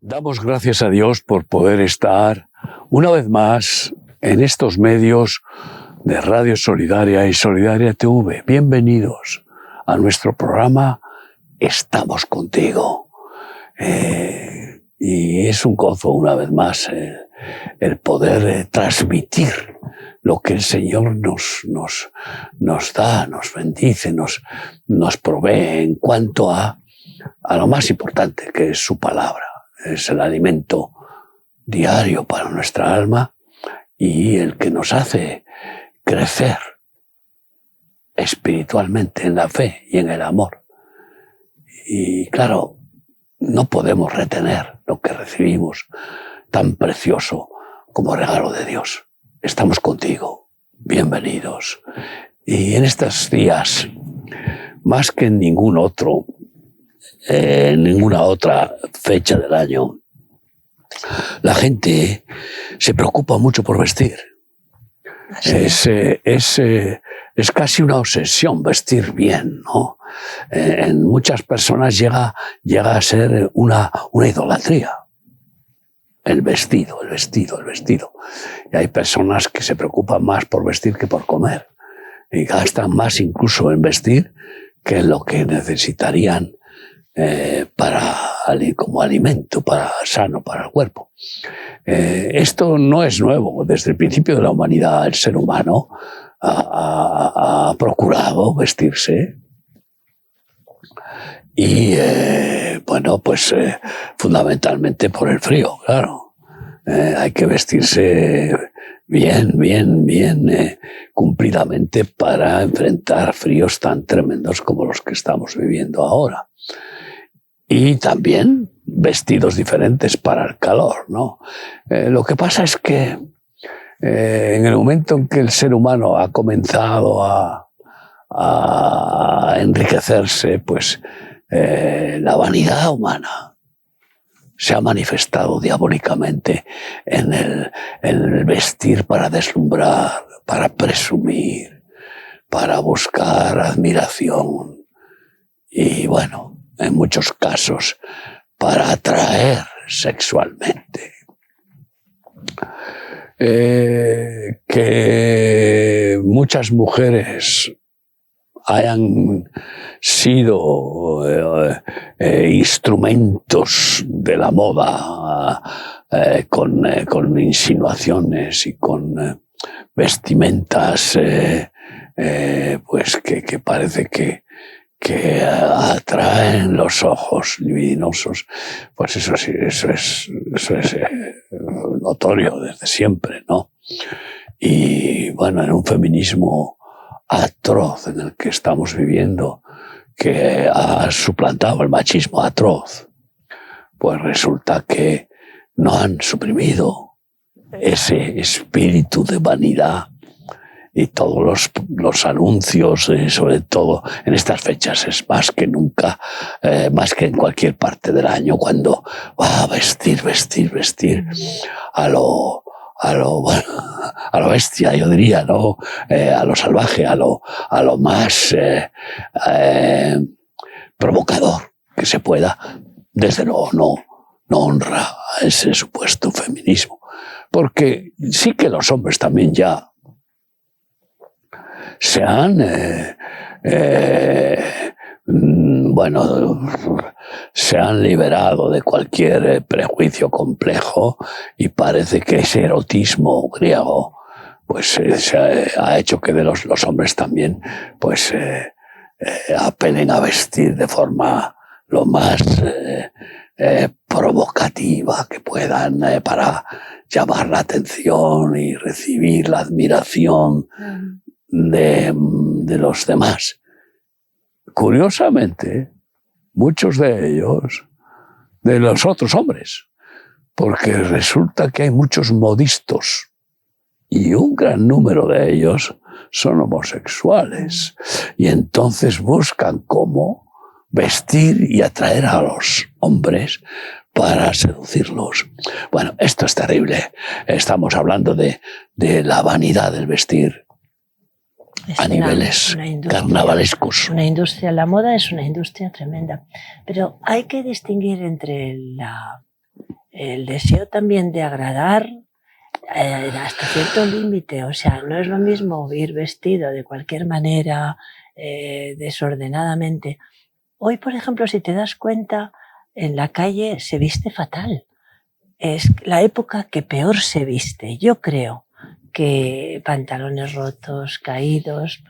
Damos gracias a Dios por poder estar una vez más en estos medios de Radio Solidaria y Solidaria TV. Bienvenidos a nuestro programa Estamos Contigo. Y es un gozo una vez más el poder transmitir lo que el Señor nos da, nos bendice, nos provee en cuanto a lo más importante, que es su palabra. Es el alimento diario para nuestra alma y el que nos hace crecer espiritualmente en la fe y en el amor. Y claro, no podemos retener lo que recibimos tan precioso como regalo de Dios. Estamos contigo, bienvenidos. Y en estos días, más que en ningún otro, ninguna otra fecha del año, la gente se preocupa mucho por vestir. Es casi una obsesión vestir bien, ¿no? En muchas personas llega a ser una idolatría. El vestido. Y hay personas que se preocupan más por vestir que por comer. Y gastan más incluso en vestir que en lo que necesitarían como alimento sano para el cuerpo. Esto no es nuevo. Desde el principio de la humanidad, el ser humano ha procurado vestirse y fundamentalmente por el frío, claro. Hay que vestirse bien cumplidamente para enfrentar fríos tan tremendos como los que estamos viviendo ahora. Y también vestidos diferentes para el calor, ¿no? Lo que pasa es que en el momento en que el ser humano ha comenzado a enriquecerse, pues la vanidad humana se ha manifestado diabólicamente en el vestir para deslumbrar, para presumir, para buscar admiración y, bueno, en muchos casos, para atraer sexualmente. Que muchas mujeres hayan sido instrumentos de la moda con insinuaciones y con vestimentas que parece que atraen los ojos libidinosos, pues eso es notorio desde siempre, ¿no? Y bueno, en un feminismo atroz en el que estamos viviendo, que ha suplantado el machismo atroz, pues resulta que no han suprimido ese espíritu de vanidad. Y todos los anuncios, sobre todo en estas fechas, es más que nunca, más que en cualquier parte del año, cuando va a vestir a lo bestia, yo diría, ¿no? A lo salvaje, a lo más provocador que se pueda. Desde luego no honra a ese supuesto feminismo. Porque sí que los hombres también ya se han liberado de cualquier prejuicio complejo y parece que ese erotismo griego pues ha hecho que de los hombres también pues apelen a vestir de forma lo más provocativa que puedan para llamar la atención y recibir la admiración de los demás. Curiosamente, muchos de ellos, de los otros hombres, porque resulta que hay muchos modistos y un gran número de ellos son homosexuales y entonces buscan cómo vestir y atraer a los hombres para seducirlos. Bueno, esto es terrible. Estamos hablando de la vanidad del vestir a niveles carnavalescos. Una industria, la moda es una industria tremenda, pero hay que distinguir entre el deseo también de agradar hasta cierto límite. O sea, no es lo mismo ir vestido de cualquier manera, desordenadamente. Hoy, por ejemplo, si te das cuenta, en la calle se viste fatal. Es la época que peor se viste. Yo creo que pantalones rotos, caídos.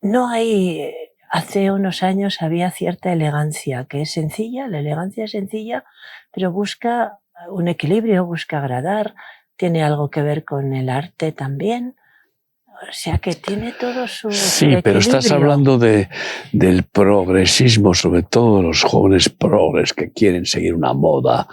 No hay... Hace unos años había cierta elegancia, que es sencilla, la elegancia es sencilla, pero busca un equilibrio, busca agradar, tiene algo que ver con el arte también. O sea que tiene todo su Sí, pero estás hablando del progresismo, sobre todo de los jóvenes progres que quieren seguir una moda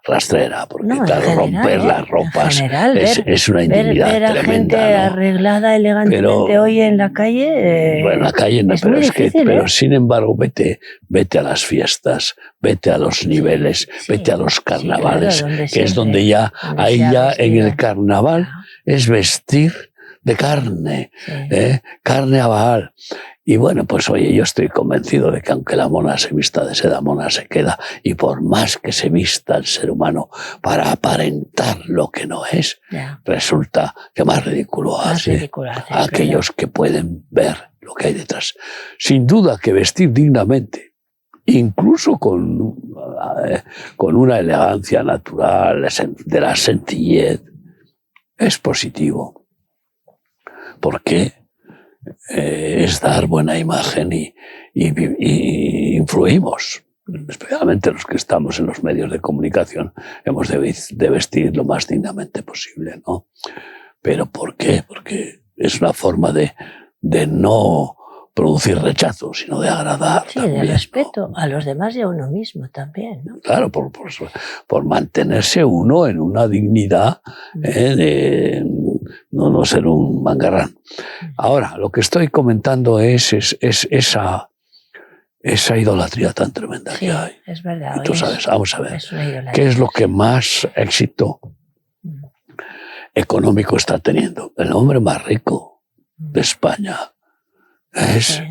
rastrera, porque no, claro, general, romper las ropas general, es una intimidad ver a tremenda, gente ¿no? arreglada elegantemente hoy en la calle. Bueno, en la calle no, es pero muy difícil, pero sin embargo, vete a las fiestas, vete a los niveles, sí, vete a los carnavales, sí, claro, que es donde ya, ahí ya en el carnaval, claro, es vestir de carne, sí, carne a Baal. Y bueno, pues oye, yo estoy convencido de que aunque la mona se vista de seda, mona se queda, y por más que se vista el ser humano para aparentar lo que no es, resulta que más ridículo hace a aquellos que pueden ver lo que hay detrás. Sin duda que vestir dignamente, incluso con una elegancia natural, de la sencillez, es positivo. Porque es dar buena imagen y influimos, especialmente los que estamos en los medios de comunicación, hemos de vestir lo más dignamente posible, ¿no? ¿Pero por qué? Porque es una forma de no producir rechazo, sino de agradar. Sí, también, de respeto, ¿no? A los demás y a uno mismo también, ¿no? Claro, por mantenerse uno en una dignidad de no ser un mangarrán. Ahora, lo que estoy comentando es esa idolatría tan tremenda que hay. Es verdad. Y tú sabes, vamos a ver, ¿qué es lo que más éxito económico está teniendo? El hombre más rico de España es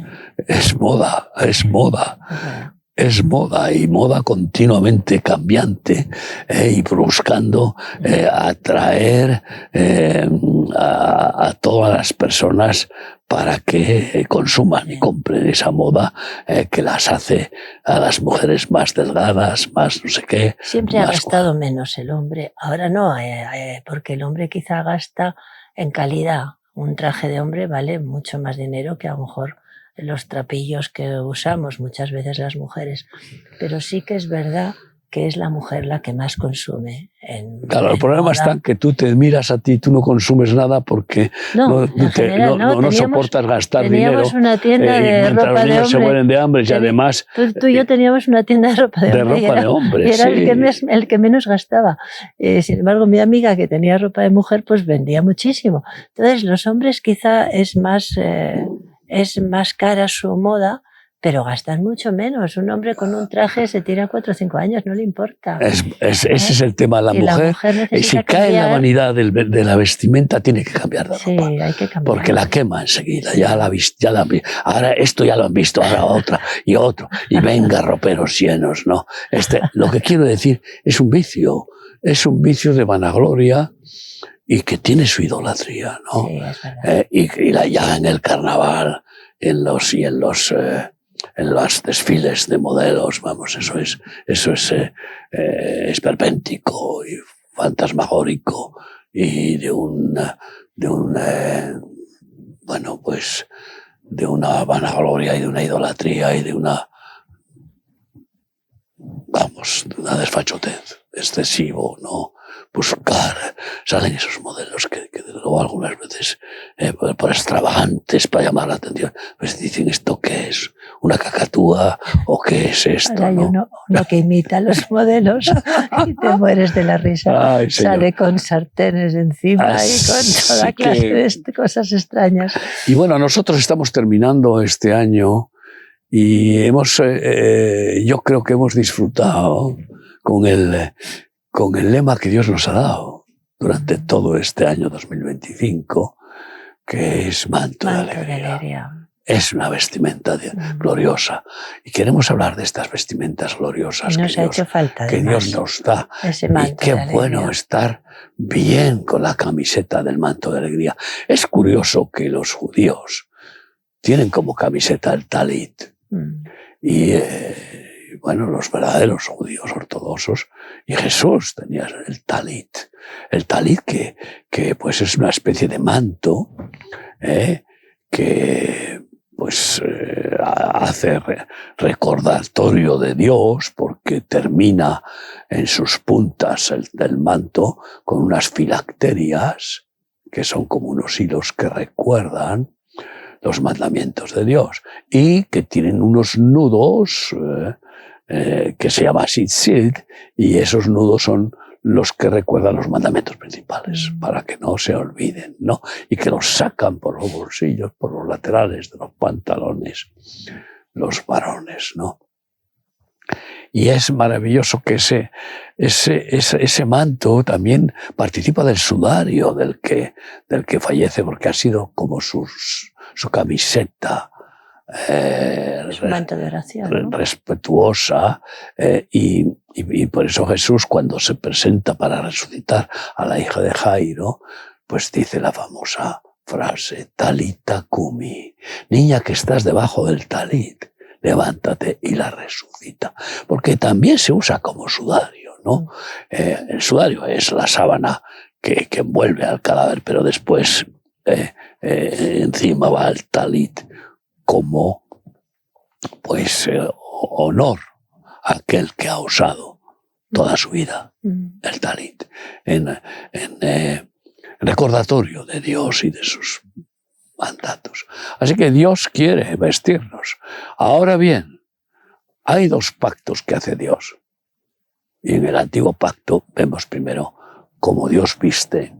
moda, es moda. Es moda, y moda continuamente cambiante, y buscando atraer a todas las personas para que consuman y compren esa moda que las hace a las mujeres más delgadas, más no sé qué. Siempre ha gastado menos el hombre. Ahora no, porque el hombre quizá gasta en calidad. Un traje de hombre vale mucho más dinero que a lo mejor los trapillos que usamos muchas veces las mujeres, pero sí que es verdad que es la mujer la que más consume. Claro, el problema está en que tú te miras a ti, tú no consumes nada porque no soportas gastar dinero. Teníamos una tienda de ropa de hombre. Mientras los niños se mueren de hambre y además... Tú y yo teníamos una tienda de ropa de hombre. De ropa de hombre, y era el que menos gastaba. Sin embargo, mi amiga que tenía ropa de mujer, pues vendía muchísimo. Entonces, los hombres quizá es más cara su moda, pero gastan mucho menos. Un hombre con un traje se tira 4 o 5 años, no le importa. Ese es el tema de la mujer. Y si cae en la vanidad de la vestimenta, tiene que cambiar de ropa. Sí, hay que cambiar. Porque la quema enseguida. Ya la ahora esto ya lo han visto, ahora otra y otro. Y venga, roperos llenos, ¿no? Lo que quiero decir es un vicio. Es un vicio de vanagloria y que tiene su idolatría, ¿no? Sí, es verdad. Y ya en el carnaval, en los desfiles de modelos, vamos, eso es esperpéntico y fantasmagórico y de una vanagloria y de una idolatría y de una desfachatez excesivo, ¿no? Buscar, salen esos modelos que luego algunas veces por extravagantes para llamar la atención, pues dicen, ¿esto qué es? ¿Una cacatúa o qué es esto? Ahora hay uno que imita a los modelos y te mueres de la risa. Ay, sale con sartenes encima y con toda clase de cosas extrañas. Y bueno, nosotros estamos terminando este año y yo creo que hemos disfrutado con el lema que Dios nos ha dado durante todo este año 2025, que es manto de alegría. es una vestimenta gloriosa. Y queremos hablar de estas vestimentas gloriosas que Dios nos da. Y qué bueno estar bien con la camiseta del manto de alegría. Es curioso que los judíos tienen como camiseta el talit. Y bueno, los verdaderos judíos ortodoxos, y Jesús tenía el talit. El talit que pues es una especie de manto que pues hace recordatorio de Dios, porque termina en sus puntas del manto con unas filacterias que son como unos hilos que recuerdan los mandamientos de Dios y que tienen unos nudos que se llama tzitzit, y esos nudos son los que recuerdan los mandamientos principales, para que no se olviden, ¿no? Y que los sacan por los bolsillos, por los laterales de los pantalones, los varones, ¿no? Y es maravilloso que ese manto también participa del sudario del que fallece, porque ha sido como su camiseta, es un manto de oración, ¿no? Respetuosa, y por eso Jesús, cuando se presenta para resucitar a la hija de Jairo, pues dice la famosa frase, Talita Kumi, niña que estás debajo del talit, levántate, y la resucita. Porque también se usa como sudario, ¿no? El sudario es la sábana que envuelve al cadáver, pero después encima va el talit como pues honor a aquel que ha usado toda su vida el talit en recordatorio de Dios y de sus mandatos. Así que Dios quiere vestirnos. Ahora bien, hay dos pactos que hace Dios. Y en el antiguo pacto vemos primero cómo Dios viste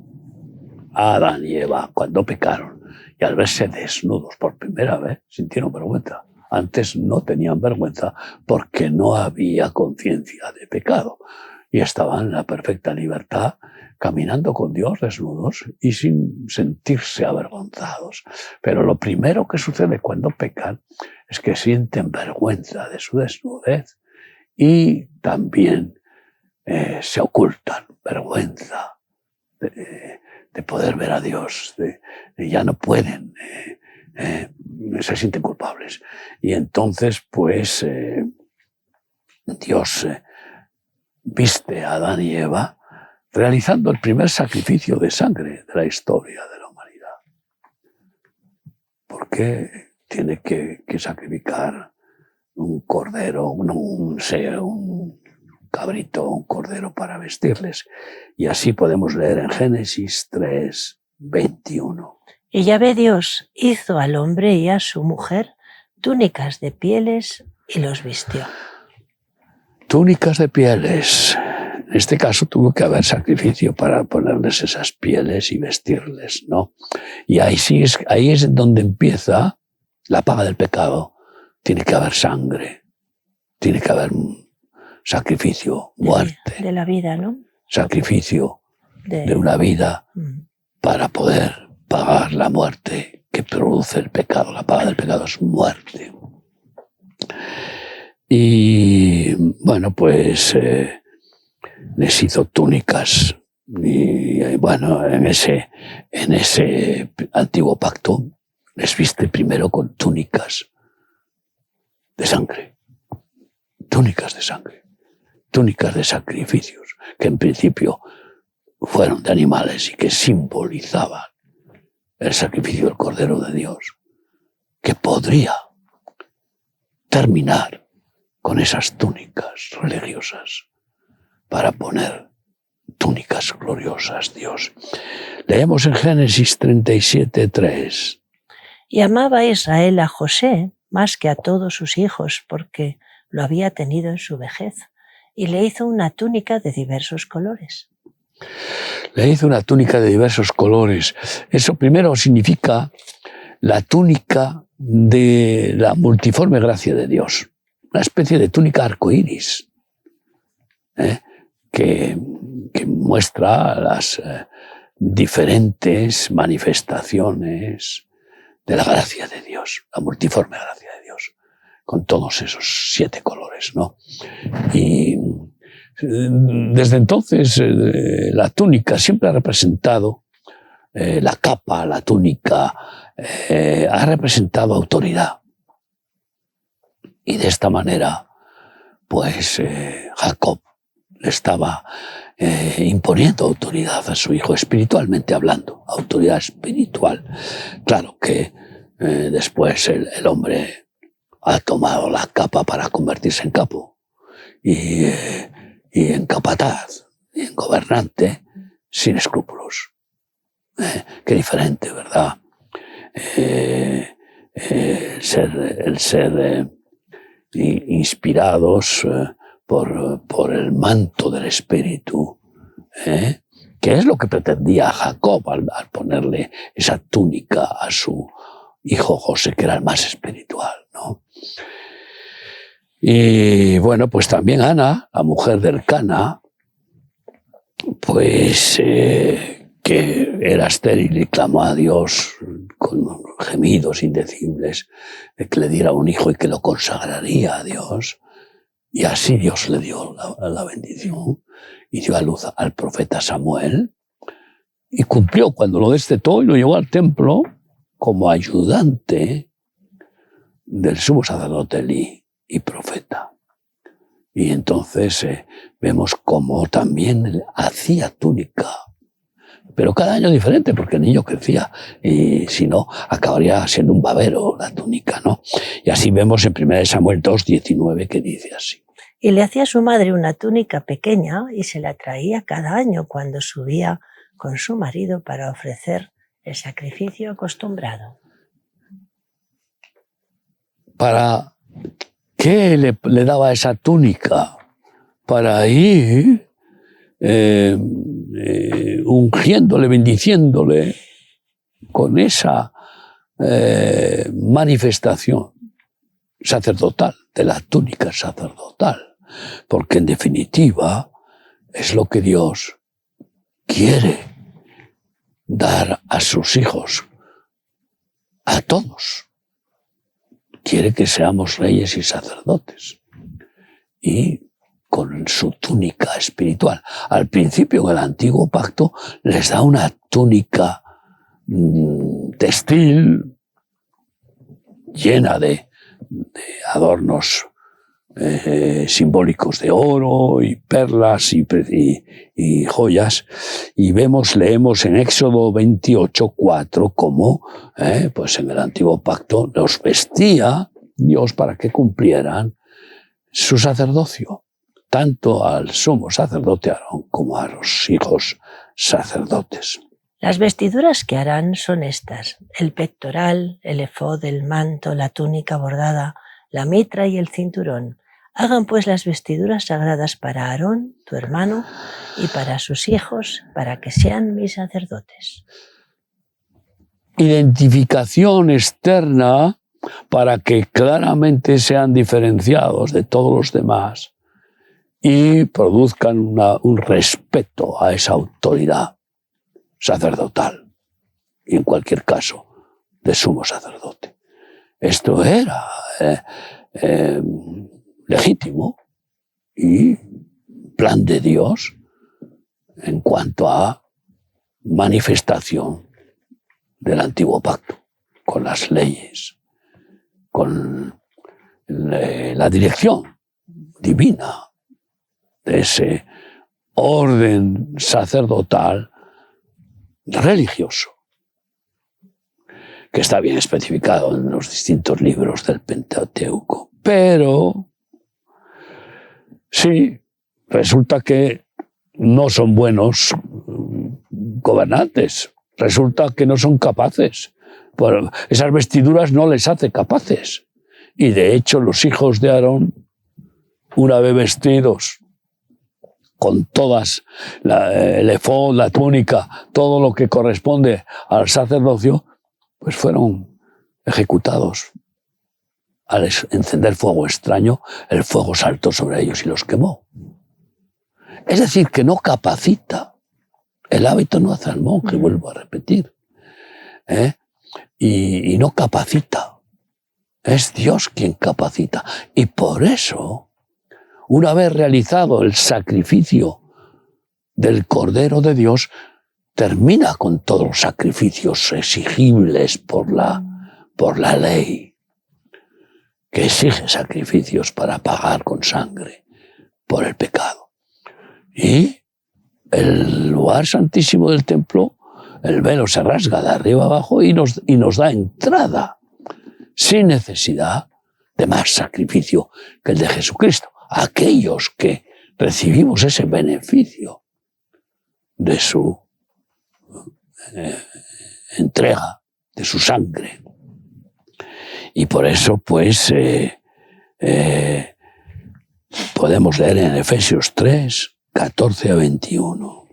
a Adán y Eva cuando pecaron, y al verse desnudos por primera vez sintieron vergüenza. Antes no tenían vergüenza porque no había conciencia de pecado y estaban en la perfecta libertad, caminando con Dios desnudos y sin sentirse avergonzados. Pero lo primero que sucede cuando pecan es que sienten vergüenza de su desnudez y también se ocultan, vergüenza de poder ver a Dios, ya no pueden, se sienten culpables. Y entonces, pues, Dios viste a Adán y Eva realizando el primer sacrificio de sangre de la historia de la humanidad. ¿Por qué tiene que sacrificar un cordero, un cabrito, un cordero para vestirles? Y así podemos leer en Génesis 3:21. Y Yahvé Dios hizo al hombre y a su mujer túnicas de pieles y los vistió. Túnicas de pieles. En este caso tuvo que haber sacrificio para ponerles esas pieles y vestirles, ¿no? Y ahí es donde empieza la paga del pecado. Tiene que haber sangre, tiene que haber sacrificio, muerte. De la vida, ¿no? Sacrificio de una vida para poder pagar la muerte que produce el pecado. La paga del pecado es muerte. Y bueno, pues les hizo túnicas. Y bueno, en ese antiguo pacto les viste primero con túnicas de sangre. Túnicas de sangre. Túnicas de sacrificios, que en principio fueron de animales y que simbolizaban el sacrificio del Cordero de Dios, que podría terminar con esas túnicas religiosas para poner túnicas gloriosas, Dios. Leemos en Génesis 37:3. Y amaba Israel a José más que a todos sus hijos, porque lo había tenido en su vejez, y le hizo una túnica de diversos colores. Le hizo una túnica de diversos colores. Eso primero significa la túnica de la multiforme gracia de Dios. Una especie de túnica arcoíris, que muestra las diferentes manifestaciones de la gracia de Dios, la multiforme gracia de Dios, con todos esos 7 colores, ¿no? Y desde entonces la túnica siempre ha representado, la capa, la túnica, ha representado autoridad. Y de esta manera, pues Jacob le estaba imponiendo autoridad a su hijo, espiritualmente hablando, autoridad espiritual. Claro que después el hombre ha tomado la capa para convertirse en capo y en capataz y en gobernante sin escrúpulos. Qué diferente, ¿verdad? El ser inspirados por el manto del Espíritu, que es lo que pretendía Jacob al ponerle esa túnica a su hijo José, que era el más espiritual, ¿no? Y bueno, pues también Ana, la mujer del Cana, pues que era estéril y clamó a Dios con gemidos indecibles de que le diera un hijo y que lo consagraría a Dios. Y así Dios le dio la bendición y dio a luz al profeta Samuel y cumplió cuando lo destetó y lo llevó al templo como ayudante del sumo sacerdote Elí y profeta. Y entonces vemos cómo también hacía túnica, pero cada año diferente, porque el niño crecía y si no, acabaría siendo un babero la túnica, ¿no? Y así vemos en 1 Samuel 2:19 que dice así. Y le hacía a su madre una túnica pequeña y se la traía cada año cuando subía con su marido para ofrecer el sacrificio acostumbrado. ¿Para qué le daba esa túnica? Para ir ungiéndole, bendiciéndole con esa manifestación sacerdotal, de la túnica sacerdotal, porque en definitiva es lo que Dios quiere dar a sus hijos, a todos. Quiere que seamos reyes y sacerdotes, y con su túnica espiritual. Al principio, en el antiguo pacto, les da una túnica textil llena de adornos simbólicos de oro y perlas y joyas, y leemos en Éxodo 28:4 cómo pues en el antiguo pacto los vestía Dios para que cumplieran su sacerdocio, tanto al sumo sacerdote Aarón como a los hijos sacerdotes. Las vestiduras que harán son estas: el pectoral, el efod, el manto, la túnica bordada, la mitra y el cinturón. Hagan pues las vestiduras sagradas para Aarón, tu hermano, y para sus hijos, para que sean mis sacerdotes. Identificación externa para que claramente sean diferenciados de todos los demás y produzcan un respeto a esa autoridad sacerdotal, y en cualquier caso de sumo sacerdote. Esto era legítimo y plan de Dios en cuanto a manifestación del antiguo pacto, con las leyes, con la dirección divina de ese orden sacerdotal religioso, que está bien especificado en los distintos libros del Pentateuco. Pero sí, resulta que no son buenos gobernantes, resulta que no son capaces. Bueno, esas vestiduras no les hace capaces. Y de hecho los hijos de Aarón, una vez vestidos con todas, el efod, la túnica, todo lo que corresponde al sacerdocio, pues fueron ejecutados. Al encender fuego extraño, el fuego saltó sobre ellos y los quemó. Es decir, que no capacita. El hábito no hace al monje, vuelvo a repetir. y no capacita. Es Dios quien capacita. Y por eso, una vez realizado el sacrificio del Cordero de Dios, termina con todos los sacrificios exigibles por la ley, que exige sacrificios para pagar con sangre por el pecado. Y el lugar santísimo del templo, el velo se rasga de arriba abajo y nos da entrada, sin necesidad de más sacrificio que el de Jesucristo. Aquellos que recibimos ese beneficio de su entrega, de su sangre. Y por eso, pues, podemos leer en Efesios 3, 14 a 21.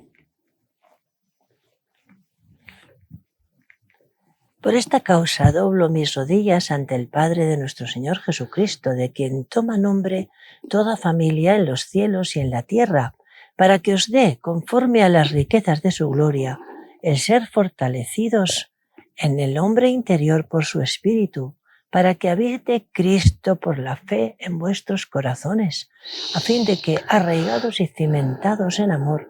Por esta causa doblo mis rodillas ante el Padre de nuestro Señor Jesucristo, de quien toma nombre toda familia en los cielos y en la tierra, para que os dé, conforme a las riquezas de su gloria, el ser fortalecidos en el hombre interior por su Espíritu, para que habite Cristo por la fe en vuestros corazones, a fin de que, arraigados y cimentados en amor,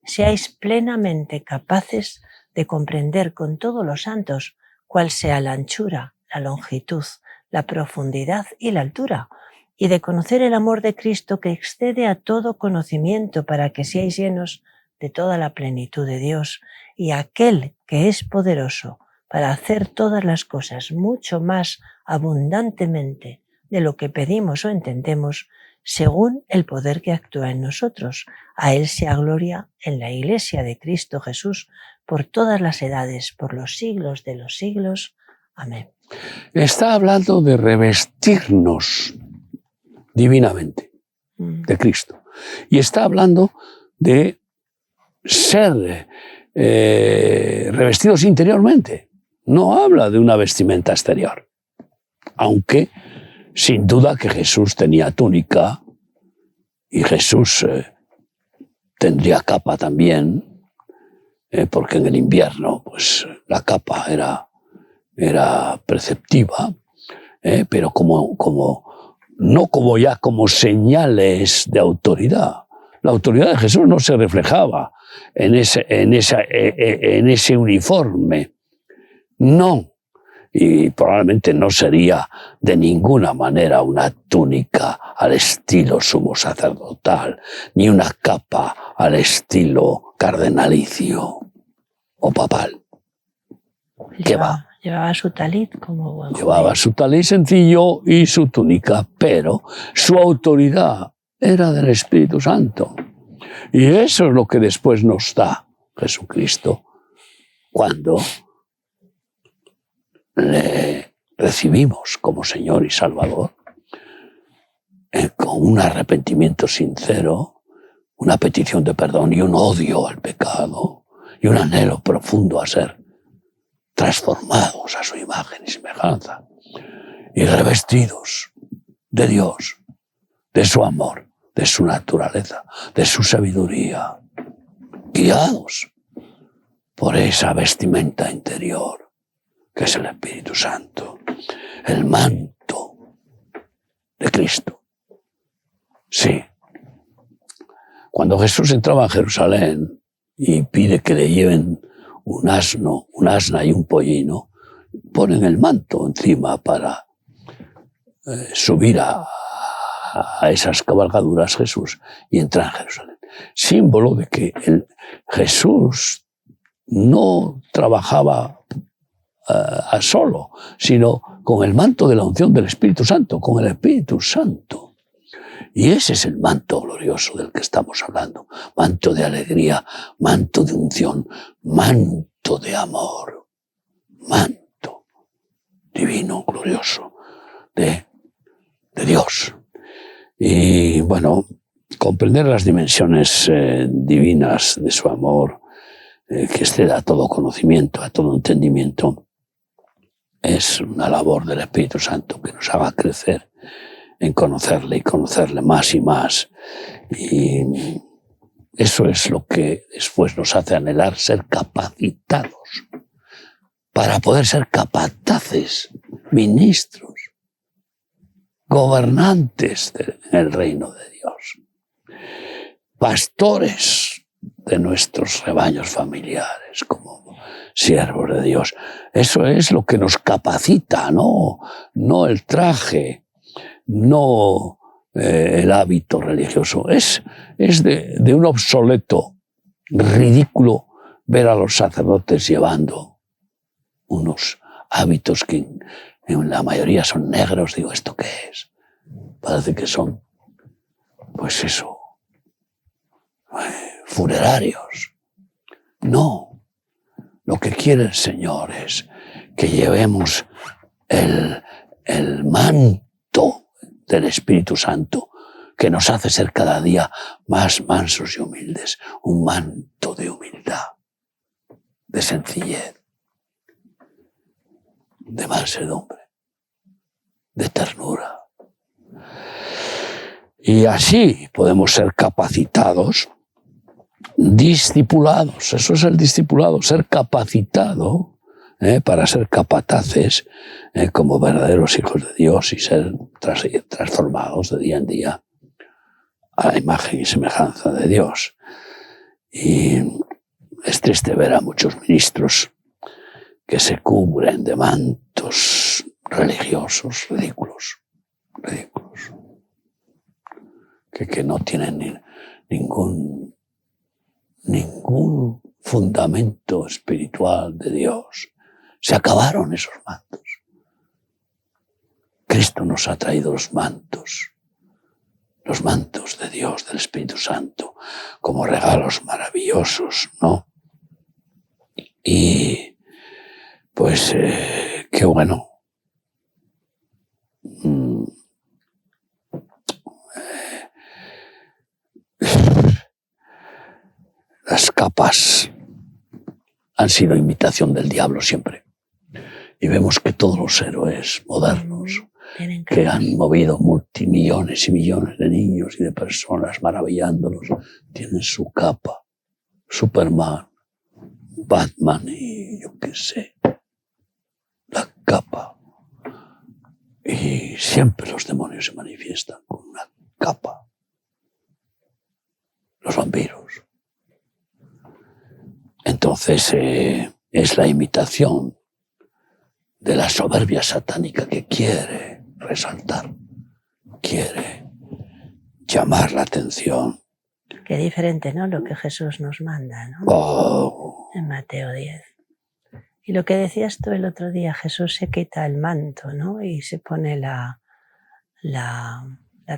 seáis plenamente capaces de comprender con todos los santos cuál sea la anchura, la longitud, la profundidad y la altura, y de conocer el amor de Cristo que excede a todo conocimiento, para que seáis llenos de toda la plenitud de Dios, y aquel que es poderoso para hacer todas las cosas mucho más abundantemente de lo que pedimos o entendemos, según el poder que actúa en nosotros. A él sea gloria en la Iglesia de Cristo Jesús por todas las edades, por los siglos de los siglos. Amén. Está hablando de revestirnos divinamente de Cristo. Y está hablando de ser revestidos interiormente. No habla de una vestimenta exterior. Aunque, sin duda que Jesús tenía túnica y Jesús tendría capa también, porque en el invierno pues, la capa era preceptiva, pero no como señales de autoridad. La autoridad de Jesús no se reflejaba en ese uniforme. No, y probablemente no sería de ninguna manera una túnica al estilo sumo sacerdotal, ni una capa al estilo cardenalicio o papal. Llevaba su talit como buen judío. Llevaba su talit sencillo y su túnica, pero su autoridad era del Espíritu Santo. Y eso es lo que después nos da Jesucristo cuando le recibimos como Señor y Salvador, con un arrepentimiento sincero, una petición de perdón y un odio al pecado y un anhelo profundo a ser transformados a su imagen y semejanza y revestidos de Dios, de su amor, de su naturaleza, de su sabiduría, guiados por esa vestimenta interior que es el Espíritu Santo, el manto de Cristo. Sí. Cuando Jesús entraba en Jerusalén y pide que le lleven un asna y un pollino, ponen el manto encima para subir a esas cabalgaduras Jesús y entrar en Jerusalén. Símbolo de que Jesús no trabajaba a solo, sino con el manto de la unción del Espíritu Santo, con el Espíritu Santo. Y ese es el manto glorioso del que estamos hablando. Manto de alegría, manto de unción, manto de amor, manto divino, glorioso de Dios. Y bueno, comprender las dimensiones divinas de su amor, que exceda a todo conocimiento, a todo entendimiento, es una labor del Espíritu Santo que nos haga crecer en conocerle y conocerle más y más. Y eso es lo que después nos hace anhelar ser capacitados para poder ser capataces, ministros, gobernantes del reino de Dios, pastores de nuestros rebaños familiares como siervos de Dios. Eso es lo que nos capacita, no el traje, no el hábito religioso. Es de un obsoleto ridículo ver a los sacerdotes llevando unos hábitos que en la mayoría son negros. Digo, ¿esto qué es? Parece que son, pues eso, funerarios. No, lo que quiere el Señor es que llevemos el manto del Espíritu Santo que nos hace ser cada día más mansos y humildes. Un manto de humildad, de sencillez, de mansedumbre, de ternura. Y así podemos ser capacitados, discipulados. Eso es el discipulado, ser capacitado para ser capataces como verdaderos hijos de Dios y ser transformados de día en día a la imagen y semejanza de Dios. Y es triste ver a muchos ministros que se cubren de mantos religiosos ridículos, que no tienen ningún fundamento espiritual de Dios. Se acabaron esos mantos. Cristo nos ha traído los mantos de Dios, del Espíritu Santo, como regalos maravillosos, ¿no? Y pues qué bueno. Las capas han sido imitación del diablo siempre. Y vemos que todos los héroes modernos que han movido multimillones y millones de niños y de personas maravillándolos, tienen su capa. Superman, Batman y yo qué sé, la capa. Y siempre los demonios se manifiestan con una capa. Los vampiros. Entonces es la imitación de la soberbia satánica que quiere resaltar, quiere llamar la atención. Qué diferente, ¿no? Lo que Jesús nos manda, ¿no? Oh. En Mateo 10. Y lo que decías tú el otro día, Jesús se quita el manto, ¿no? Y se pone la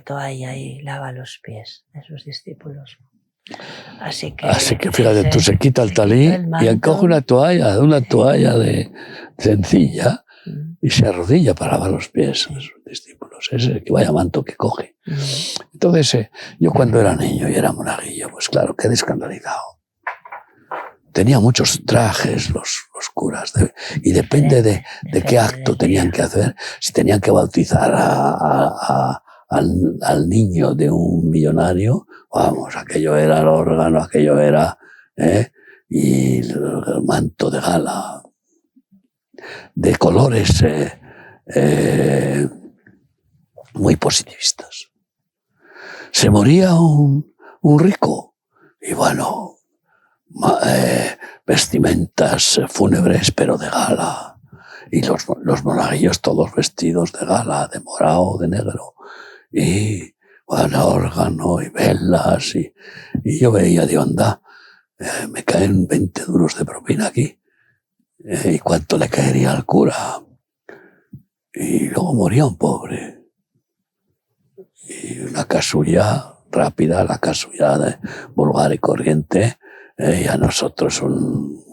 toalla y lava los pies de sus discípulos. Así que fíjate, tú se quita el talí y coge una toalla de sencilla y se arrodilla para lavar los pies de sus discípulos. Es el que vaya manto que coge. Entonces, yo cuando era niño y era monaguillo, pues claro, quedé escandalizado. Tenía muchos trajes los curas y depende de qué acto tenían que hacer. Si tenían que bautizar al niño de un millonario, vamos, aquello era el órgano, aquello era y el manto de gala de colores muy positivistas. Se moría un rico y bueno, vestimentas fúnebres pero de gala, y los monaguillos todos vestidos de gala, de morado, de negro, y bueno, órgano y velas, y yo veía de onda, me caen 20 duros de propina aquí, y cuánto le caería al cura, y luego moría un pobre, y una casulla rápida, la casulla de vulgar y corriente, y a nosotros un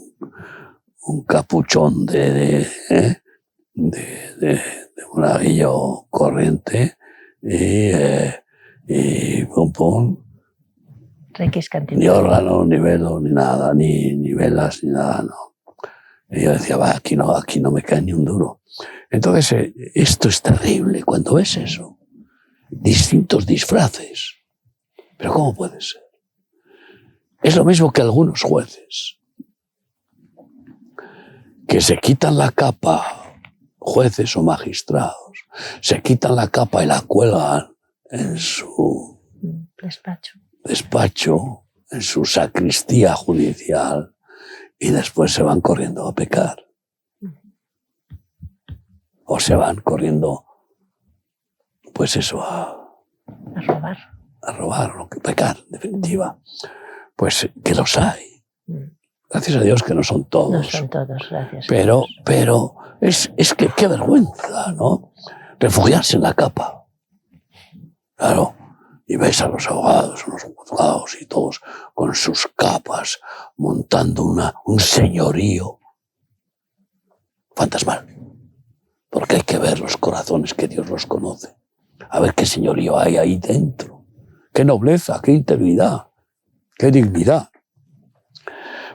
capuchón de monaguillo corriente, y pum pum, ni órgano, ni velo, ni nada, ni velas, ni nada, no. Y yo decía, va, aquí no me cae ni un duro. Entonces, esto es terrible cuando ves eso. Distintos disfraces. Pero ¿cómo puede ser? Es lo mismo que algunos jueces que se quitan la capa, jueces o magistrados, se quitan la capa y la cuelgan en su despacho, en su sacristía judicial, y después se van corriendo a pecar. O se van corriendo, pues eso, a robar, o pecar, en definitiva. Pues que los hay. Gracias a Dios que no son todos. No son todos, gracias. Pero es que qué vergüenza, ¿no? Refugiarse en la capa. Claro. Y ves a los abogados, los juzgados y todos con sus capas montando un señorío fantasmal. Porque hay que ver los corazones, que Dios los conoce. A ver qué señorío hay ahí dentro. Qué nobleza, qué integridad, qué dignidad.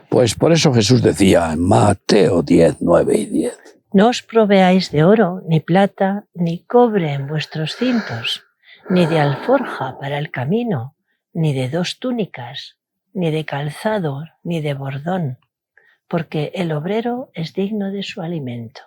Pues por eso Jesús decía en Mateo 10, 9 y 10. No os proveáis de oro, ni plata, ni cobre en vuestros cintos, ni de alforja para el camino, ni de 2 túnicas, ni de calzado, ni de bordón, porque el obrero es digno de su alimento.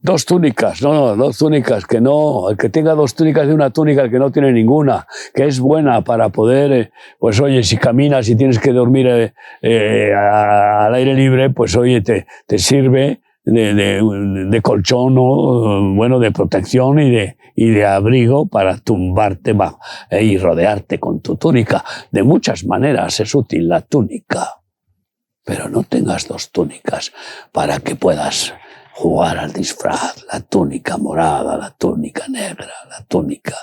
2 túnicas, no, 2 túnicas, que no, el que tenga 2 túnicas de una túnica, el que no tiene ninguna, que es buena para poder, pues oye, si caminas y tienes que dormir al aire libre, pues oye, te sirve de colchón, ¿no? Bueno, de protección y de abrigo para tumbarte y rodearte con tu túnica. De muchas maneras es útil la túnica, pero no tengas 2 túnicas para que puedas jugar al disfraz, la túnica morada, la túnica negra, la túnica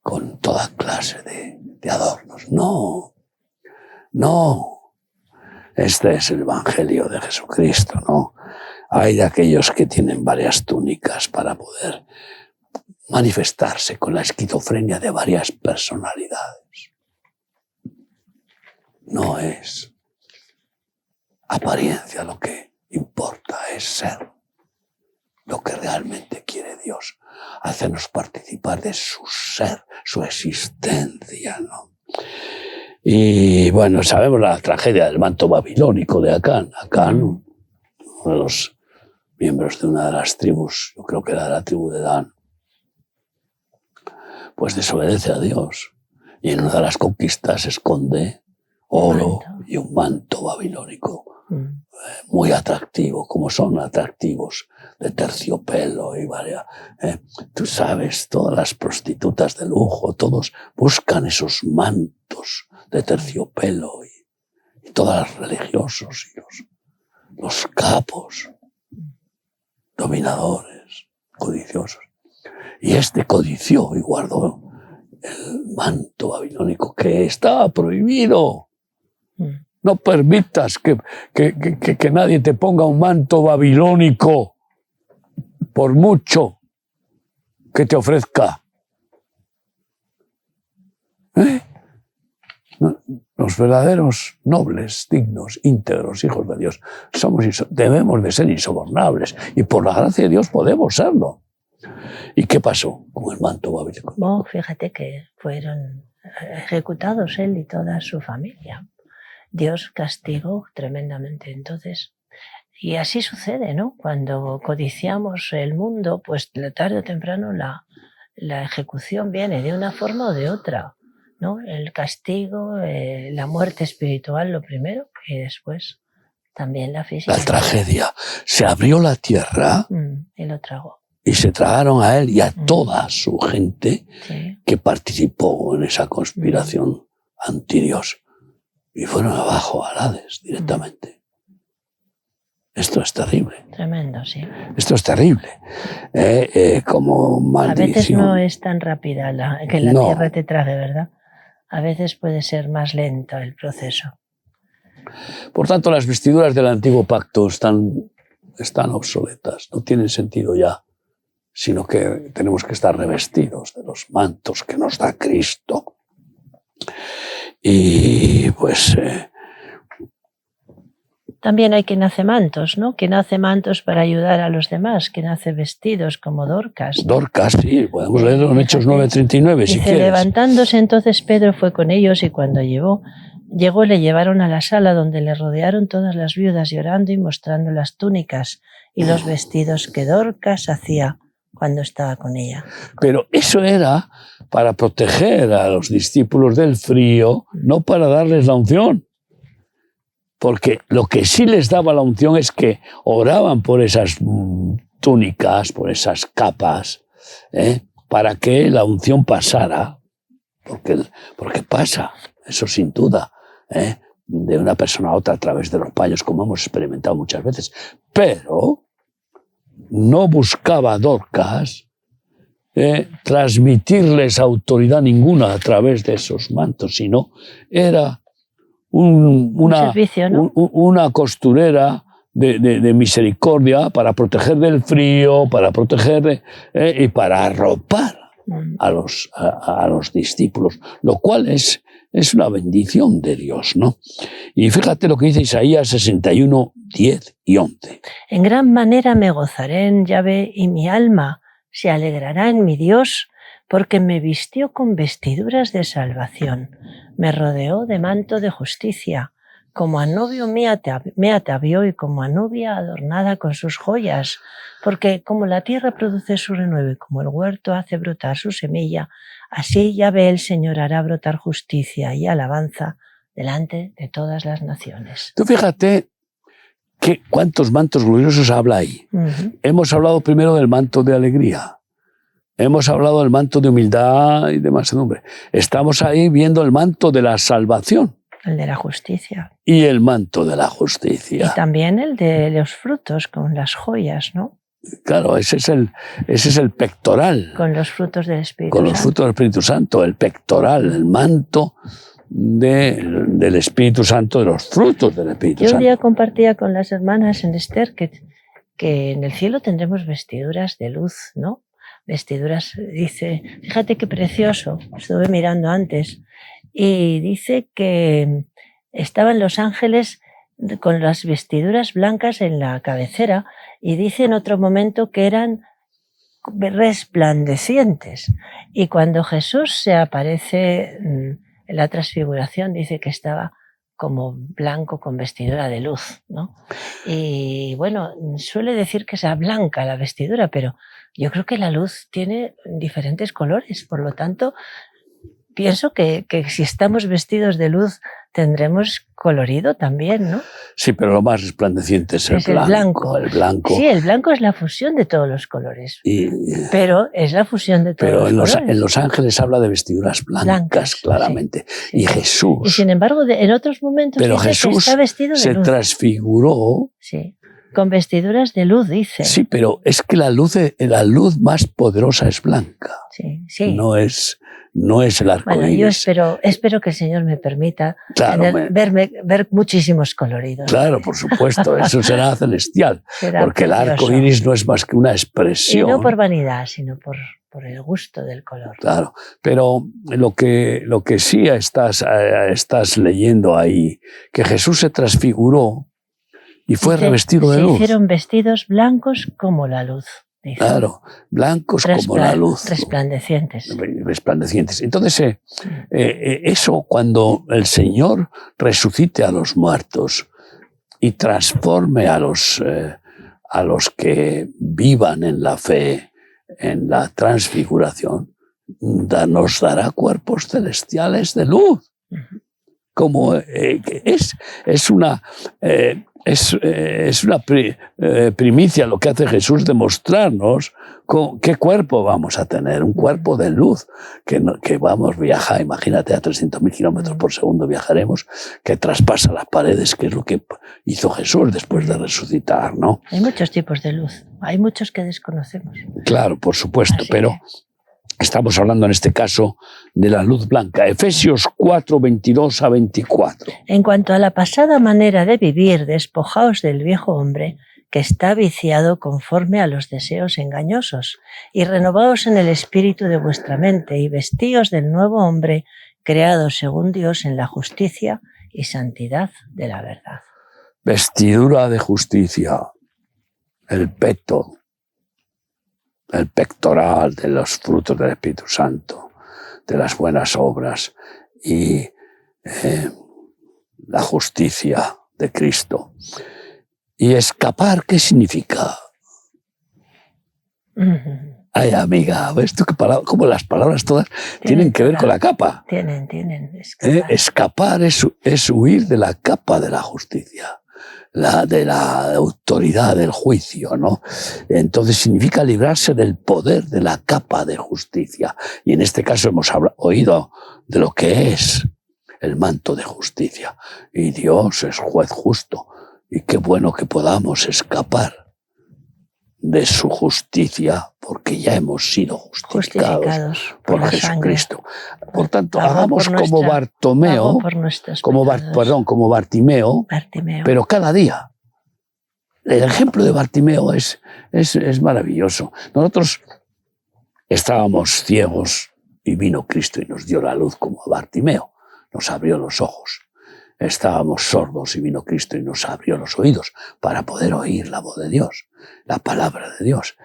con toda clase de adornos. No, no. Este es el Evangelio de Jesucristo, ¿no? Hay de aquellos que tienen varias túnicas para poder manifestarse con la esquizofrenia de varias personalidades. No es apariencia lo que importa, es ser lo que realmente quiere Dios, hacernos participar de su ser, su existencia, ¿no? Y bueno, sabemos la tragedia del manto babilónico de Acán. Acán, uno de los miembros de una de las tribus, yo creo que era de la tribu de Dan, pues desobedece a Dios y en una de las conquistas esconde oro y un manto babilónico muy atractivo, como son atractivos, de terciopelo y varias. Tú sabes, todas las prostitutas de lujo, todos buscan esos mantos de terciopelo y todas las religiosos y los capos, dominadores, codiciosos. Y este codició y guardó el manto babilónico que estaba prohibido. No permitas que nadie te ponga un manto babilónico, por mucho que te ofrezca. Los verdaderos nobles, dignos, íntegros, hijos de Dios, debemos de ser insobornables y por la gracia de Dios podemos serlo. ¿Y qué pasó con el manto babilónico? No, fíjate que fueron ejecutados él y toda su familia. Dios castigó tremendamente entonces. Y así sucede, ¿no? Cuando codiciamos el mundo, pues tarde o temprano la ejecución viene de una forma o de otra, ¿no? El castigo, la muerte espiritual lo primero y después también la física. La tragedia. Se abrió la tierra y lo tragó. Y se tragaron a él y a toda su gente que participó en esa conspiración anti-Dios. Y fueron abajo al Hades directamente. Esto es terrible. Tremendo, sí. Esto es terrible. Como maldición. A veces no es tan rápida que la tierra te trague, ¿verdad? A veces puede ser más lento el proceso. Por tanto, las vestiduras del antiguo pacto están obsoletas, no tienen sentido ya, sino que tenemos que estar revestidos de los mantos que nos da Cristo. Y pues... También hay quien hace mantos, ¿no? Quien hace mantos para ayudar a los demás, quien hace vestidos como Dorcas. Dorcas, sí, podemos leerlo en Hechos 9:39 si quieres. Levantándose entonces Pedro fue con ellos y cuando Llegó y le llevaron a la sala donde le rodearon todas las viudas llorando y mostrando las túnicas y los vestidos que Dorcas hacía cuando estaba con ella. Pero eso era para proteger a los discípulos del frío, no para darles la unción. Porque lo que sí les daba la unción es que oraban por esas túnicas, por esas capas, para que la unción pasara. Porque pasa, eso sin duda, de una persona a otra a través de los paños, como hemos experimentado muchas veces. Pero no buscaba Dorcas transmitirles autoridad ninguna a través de esos mantos, sino era una servicio, ¿no? una costurera de misericordia para proteger del frío, para proteger y para arropar a los discípulos, lo cual es una bendición de Dios, ¿no? Y fíjate lo que dice Isaías 61, 10 y 11. En gran manera me gozaré en Yahvé y mi alma se alegrará en mi Dios, porque me vistió con vestiduras de salvación, me rodeó de manto de justicia, como a novio me atavió y como a novia adornada con sus joyas, porque como la tierra produce su renuevo y como el huerto hace brotar su semilla, así Yahvé el Señor hará brotar justicia y alabanza delante de todas las naciones. Tú fíjate cuántos mantos gloriosos habla ahí. Hemos hablado primero del manto de alegría. Hemos hablado del manto de humildad y de mansedumbre. Estamos ahí viendo el manto de la salvación. El de la justicia. Y el manto de la justicia. Y también el de los frutos con las joyas, ¿no? Claro, ese es el pectoral. Con los frutos del Espíritu Con Santo. los frutos del Espíritu Santo, el pectoral, el manto del Espíritu Santo, de los frutos del Espíritu Santo. Yo un día compartía con las hermanas en Esther que en el cielo tendremos vestiduras de luz, ¿no? Vestiduras, dice, fíjate qué precioso, estuve mirando antes, y dice que estaban los ángeles con las vestiduras blancas en la cabecera, y dice en otro momento que eran resplandecientes. Y cuando Jesús se aparece en la transfiguración, dice que estaba como blanco con vestidura de luz, ¿no? Y bueno, suele decir que sea blanca la vestidura, pero yo creo que la luz tiene diferentes colores, por lo tanto, pienso que si estamos vestidos de luz tendremos colorido también, ¿no? Sí, pero lo más resplandeciente es el blanco. El blanco. Sí, el blanco es la fusión de todos los colores. Pero es la fusión de todos los colores. Pero en Los Ángeles habla de vestiduras blancas claramente. Sí. Y Jesús. Y sin embargo, en otros momentos pero dice Jesús que está vestido de se luz. Transfiguró. Sí. Con vestiduras de luz, dice. Sí, pero es que la luz más poderosa es blanca. Sí, sí. No es el arco iris. Bueno, yo espero que el Señor me permita ver muchísimos coloridos. Claro, por supuesto, eso será celestial. Porque el arco iris no es más que una expresión. Y no por vanidad, sino por el gusto del color. Claro, pero lo que sí estás leyendo ahí, que Jesús se transfiguró y fue revestido de luz. Se hicieron vestidos blancos como la luz. Dice. Claro, blancos como la luz. Resplandecientes. Resplandecientes. Entonces, eso cuando el Señor resucite a los muertos y transforme a los que vivan en la fe, en la transfiguración, nos dará cuerpos celestiales de luz. Como es una primicia lo que hace Jesús de mostrarnos qué cuerpo vamos a tener, un cuerpo de luz, que vamos a viajar, imagínate, a 300.000 kilómetros por segundo viajaremos, que traspasa las paredes, que es lo que hizo Jesús después de resucitar, ¿no? Hay muchos tipos de luz, hay muchos que desconocemos. Claro, por supuesto, pero estamos hablando en este caso de la luz blanca. Efesios 4, 22 a 24. En cuanto a la pasada manera de vivir, despojaos del viejo hombre que está viciado conforme a los deseos engañosos, y renovaos en el espíritu de vuestra mente, y vestíos del nuevo hombre creado según Dios en la justicia y santidad de la verdad. Vestidura de justicia, el peto, el pectoral de los frutos del Espíritu Santo, de las buenas obras, y la justicia de Cristo. ¿Y escapar qué significa? Ay, amiga, ¿ves tú cómo las palabras todas tienen que ver con la capa? Tienen. Escapar es huir de la capa de la justicia, de la autoridad del juicio, ¿no? Entonces significa librarse del poder de la capa de justicia. Y en este caso hemos oído de lo que es el manto de justicia. Y Dios es juez justo. Y qué bueno que podamos escapar de su justicia, porque ya hemos sido justificados por Jesucristo. Por tanto, hagamos como Bartimeo, como Bartimeo, pero cada día. El ejemplo de Bartimeo es maravilloso. Nosotros estábamos ciegos y vino Cristo y nos dio la luz como a Bartimeo, nos abrió los ojos. Estábamos sordos y vino Cristo y nos abrió los oídos para poder oír la voz de Dios, la palabra de Dios.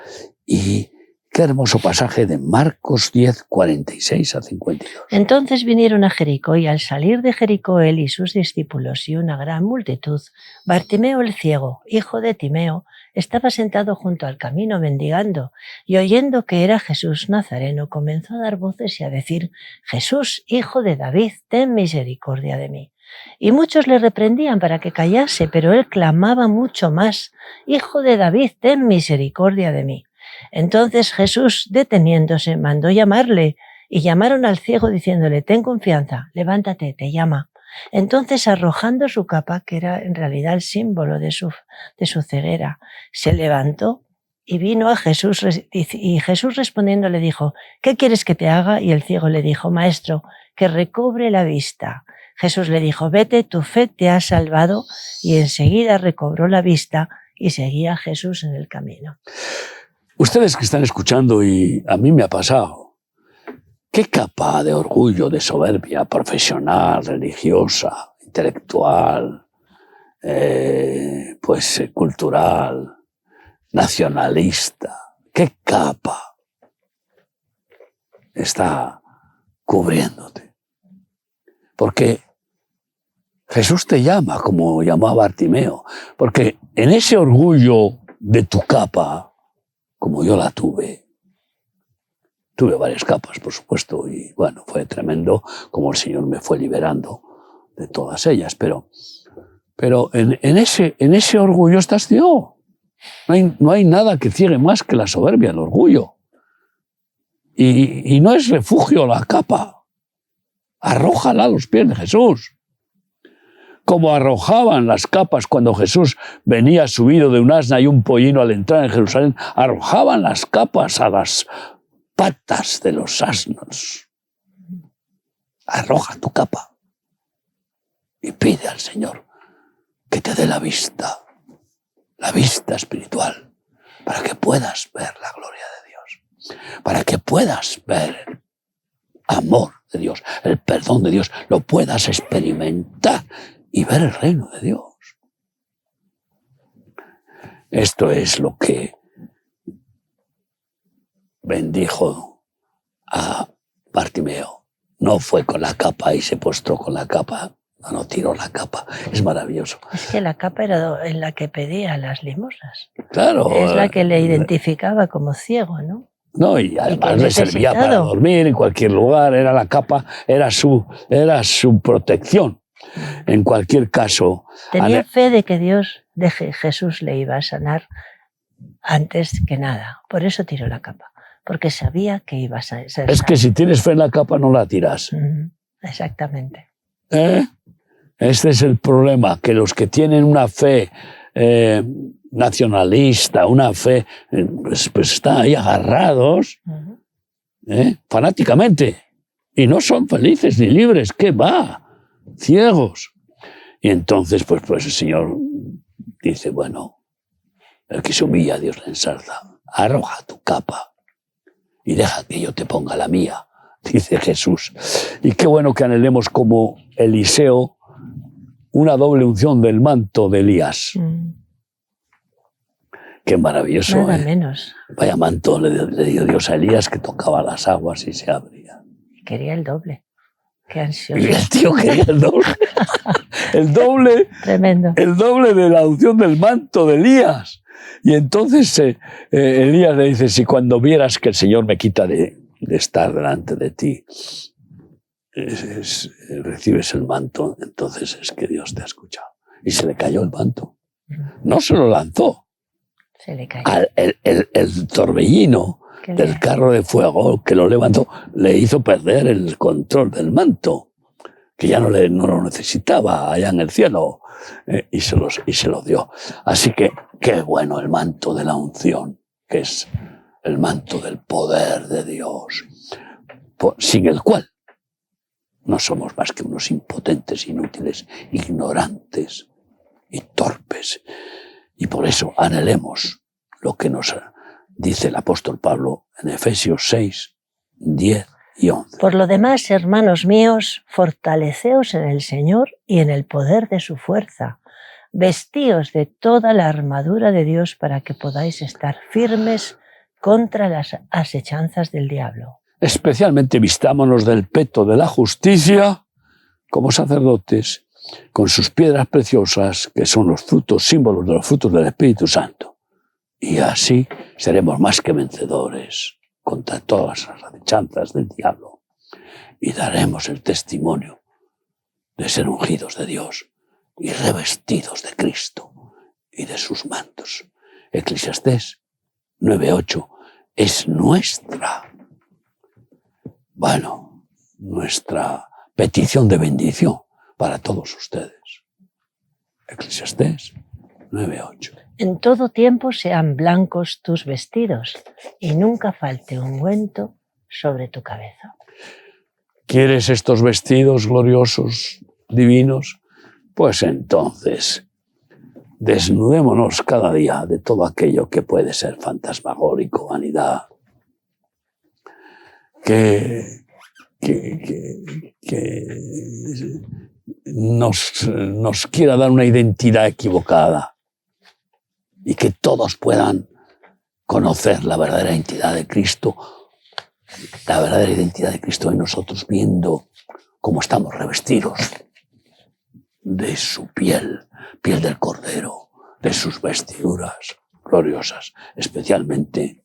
Y qué hermoso pasaje de Marcos 10, 46 a 52. Entonces vinieron a Jericó, y al salir de Jericó él y sus discípulos y una gran multitud, Bartimeo el ciego, hijo de Timeo, estaba sentado junto al camino mendigando, y oyendo que era Jesús Nazareno, comenzó a dar voces y a decir: Jesús, hijo de David, ten misericordia de mí. Y muchos le reprendían para que callase, pero él clamaba mucho más: Hijo de David, ten misericordia de mí. Entonces Jesús, deteniéndose, mandó llamarle, y llamaron al ciego diciéndole: ten confianza, levántate, te llama. Entonces, arrojando su capa, que era en realidad el símbolo de su ceguera, se levantó y vino a Jesús, y Jesús respondiendo le dijo: ¿qué quieres que te haga? Y el ciego le dijo: Maestro, que recobre la vista. Jesús le dijo: vete, tu fe te ha salvado, y enseguida recobró la vista y seguía a Jesús en el camino. Ustedes que están escuchando, y a mí me ha pasado, qué capa de orgullo, de soberbia profesional, religiosa, intelectual, cultural, nacionalista, qué capa está cubriéndote. Porque Jesús te llama como llamó a Bartimeo, porque en ese orgullo de tu capa, como yo la tuve varias capas, por supuesto, y bueno, fue tremendo como el Señor me fue liberando de todas ellas, pero en ese orgullo estás ciego. No hay nada que ciegue más que la soberbia, el orgullo. Y no es refugio la capa. Arrójala a los pies de Jesús. Como arrojaban las capas cuando Jesús venía subido de un asna y un pollino al entrar en Jerusalén, arrojaban las capas a las patas de los asnos. Arroja tu capa y pide al Señor que te dé la vista espiritual, para que puedas ver la gloria de Dios, para que puedas ver el amor de Dios, el perdón de Dios, lo puedas experimentar y ver el reino de Dios. Esto es lo que bendijo a Bartimeo. No fue con la capa y se postró con la capa. No tiró la capa. Es maravilloso. Es que la capa era en la que pedía las limosnas. Claro. Es la que le identificaba como ciego, ¿no? No, y además le servía para dormir en cualquier lugar. Era la capa, era su protección. En cualquier caso. Tenía fe de que Jesús le iba a sanar antes que nada. Por eso tiró la capa. Porque sabía que iba a ser sanado. Es que si tienes fe en la capa no la tiras. Exactamente. Este es el problema, que los que tienen una fe nacionalista, una fe, pues están ahí agarrados fanáticamente y no son felices ni libres. ¿Qué va? Ciegos. Y entonces pues el Señor dice: bueno, el que se humilla a Dios le ensalza. Arroja tu capa y deja que yo te ponga la mía, dice Jesús. Y qué bueno que anhelemos como Eliseo una doble unción del manto de Elías. Qué maravilloso. Nada menos. Vaya manto le dio Dios a Elías, que tocaba las aguas y se abría. Quería el doble. Qué Y ansioso. el tío quería Tremendo. el doble de la unción del manto de Elías. Y entonces Elías le dice, si cuando vieras que el Señor me quita de estar delante de ti, recibes el manto, entonces es que Dios te ha escuchado. Y se le cayó el manto. No se lo lanzó. Se le cayó. El torbellino del carro de fuego que lo levantó le hizo perder el control del manto, que ya no lo necesitaba allá en el cielo, y se lo dio. Así que qué bueno el manto de la unción, que es el manto del poder de Dios, sin el cual no somos más que unos impotentes, inútiles, ignorantes y torpes. Y por eso anhelemos lo que nos dice el apóstol Pablo en Efesios 6, 10 y 11. Por lo demás, hermanos míos, fortaleceos en el Señor y en el poder de su fuerza. Vestíos de toda la armadura de Dios para que podáis estar firmes contra las asechanzas del diablo. Especialmente vistámonos del peto de la justicia como sacerdotes, con sus piedras preciosas, que son los frutos, símbolos de los frutos del Espíritu Santo. Y así seremos más que vencedores contra todas las asechanzas del diablo. Y daremos el testimonio de ser ungidos de Dios y revestidos de Cristo y de sus mantos. Eclesiastés 9:8 es nuestra petición de bendición para todos ustedes. Eclesiastés 9:8. En todo tiempo sean blancos tus vestidos y nunca falte ungüento sobre tu cabeza. ¿Quieres estos vestidos gloriosos, divinos? Pues entonces desnudémonos cada día de todo aquello que puede ser fantasmagórico, vanidad, que nos quiera dar una identidad equivocada, y que todos puedan conocer la verdadera identidad de Cristo, la verdadera identidad de Cristo en nosotros, viendo cómo estamos revestidos de su piel del Cordero, de sus vestiduras gloriosas, especialmente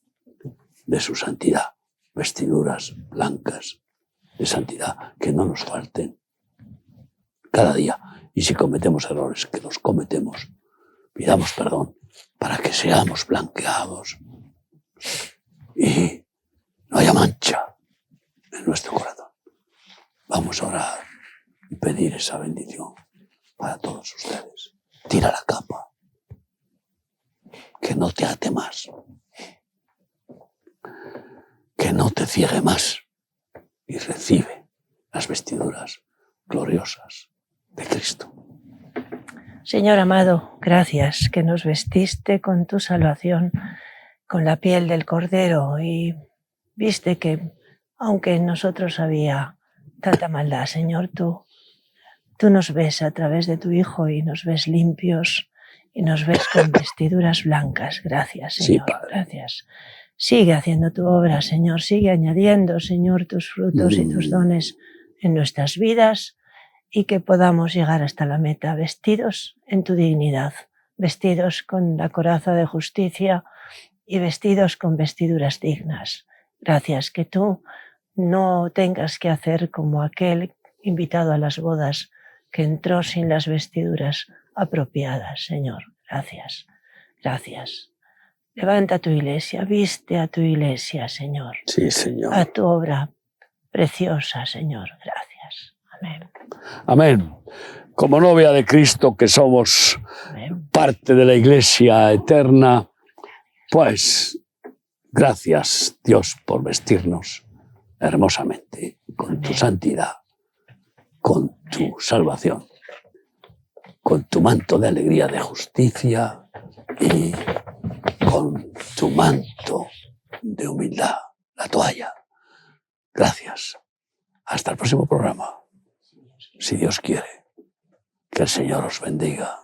de su santidad, vestiduras blancas de santidad, que no nos falten cada día. Y si cometemos errores, que los cometemos, pidamos perdón para que seamos blanqueados y no haya mancha en nuestro corazón. Vamos a orar y pedir esa bendición para todos ustedes. Tira la capa, que no te ate más, que no te ciegue más, y recibe las vestiduras gloriosas de Cristo. Señor amado, gracias que nos vestiste con tu salvación, con la piel del Cordero, y viste que, aunque en nosotros había tanta maldad, Señor, tú nos ves a través de tu Hijo y nos ves limpios y nos ves con vestiduras blancas. Gracias, Señor. Sí, Padre. Gracias. Sigue haciendo tu obra, Señor. Sigue añadiendo, Señor, tus frutos y tus dones en nuestras vidas, y que podamos llegar hasta la meta vestidos en tu dignidad, vestidos con la coraza de justicia y vestidos con vestiduras dignas. Gracias, que tú no tengas que hacer como aquel invitado a las bodas que entró sin las vestiduras apropiadas, Señor. Gracias, gracias. Levanta tu iglesia, viste a tu iglesia, Señor. Sí, Señor. A tu obra preciosa, Señor. Gracias. Amén. Amén. Como novia de Cristo que somos Amén. parte de la iglesia eterna, pues gracias, Dios, por vestirnos hermosamente con tu santidad, con tu salvación, con tu manto de alegría, de justicia y con tu manto de humildad, la toalla. Gracias. Hasta el próximo programa. Si Dios quiere, que el Señor os bendiga.